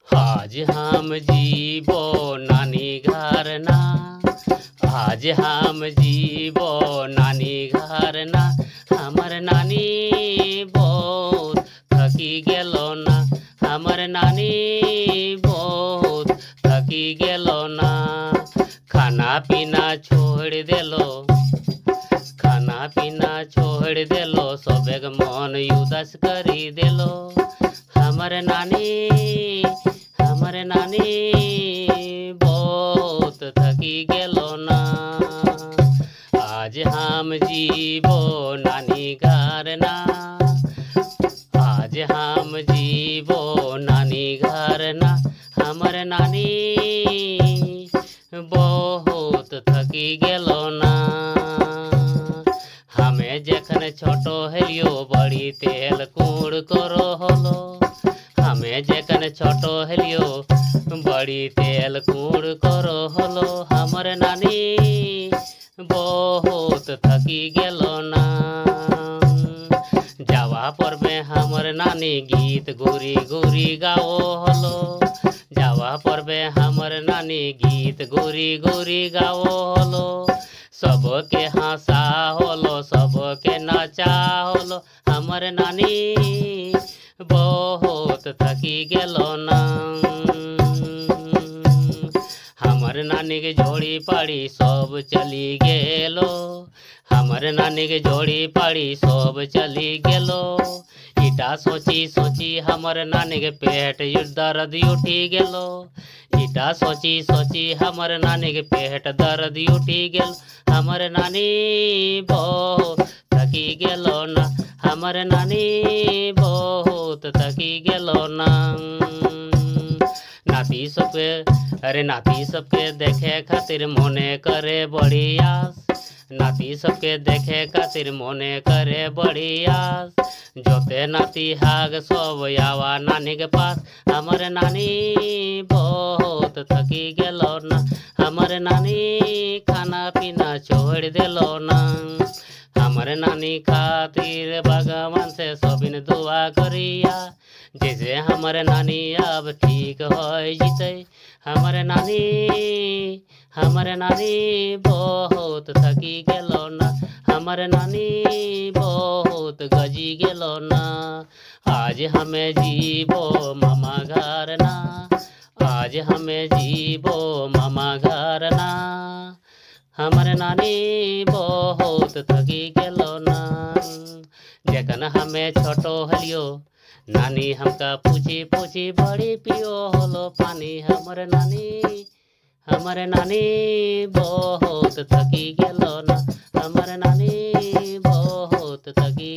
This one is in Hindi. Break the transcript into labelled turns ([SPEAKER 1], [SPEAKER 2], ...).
[SPEAKER 1] आज हम जीबो नानी घर ना, आज हम जीबो नानी घर ना, हमर नानी बहुत थकी गेलो ना, हमर नानी बहुत थकी गेलो ना। खाना पीना छोड़ देलो, खाना पीना छोड़ देलो, सबेग मन उदास करी देलो। हमर नानी, हमर नानी बहुत थकी गेलो ना। आज हम जीबो नानी घर ना, आज हम जीबो नानी घर ना, हमर नानी बहुत थकी गेलो ना। हमें जखन छोटो हेलियो बड़ी तेल कूड़ करो हलो, हमें जखन छोटो हेलियो बड़ी तेल कूड़ करो हलो। हमर नानी बहुत थकी गेलो ना। जावा पर में हमर नानी गीत गोरी गोरी गाओ हलो, जावा पर में हमर नानी गीत गोरी गोरी गाओ हलो। सबके हंसा होलो, सबके नचा होलो, हमर नानी बहुत थकी गेलो ना। हमर नानी के जोड़ी पाड़ी सब चली गेलो, हमर नानी के जोड़ी पाड़ी सब चली गेलो। ईटा सोची सोची हमर नानी के पेट दर्द उठी गेलो, ईटा सोची सोची हमर नानी के पेट दर्द उठी गेल। हमर नानी बहुत थकी गेलो ना, हमर नानी बहुत थकी गेलो ना। नाती सबके, अरे नाती सबके देखे खातिर मोने करे बड़ी आस, नाती सबके देखे खातिर मोने करे बड़ी आस। जोते नाती हाग सब आवा नानी के पास, हमर नानी बहुत थकी गेलो ना, हमर नानी खाना पीना छोड़ देलो ना। हमर नानी खातिर भगवान से सबिन दुआ करिया, जैसे हमर नानी अब ठीक हो जिते। हमर नानी, हमर नानी बहुत थकी गेलो ना, हमर नानी बहुत गजी गेलो ना। आज हमें जीबो मामा घर ना, आज हमें जीबो मामा घर ना, हमर नानी बहुत थकी गेलो ना। जखन हमें छोटो हलियो नानी हमका पूछी पूछी बड़ी पियो होलो पानी। हमर नानी, हमर नानी बहुत थकी गेलो ना, हमर नानी बहुत थकी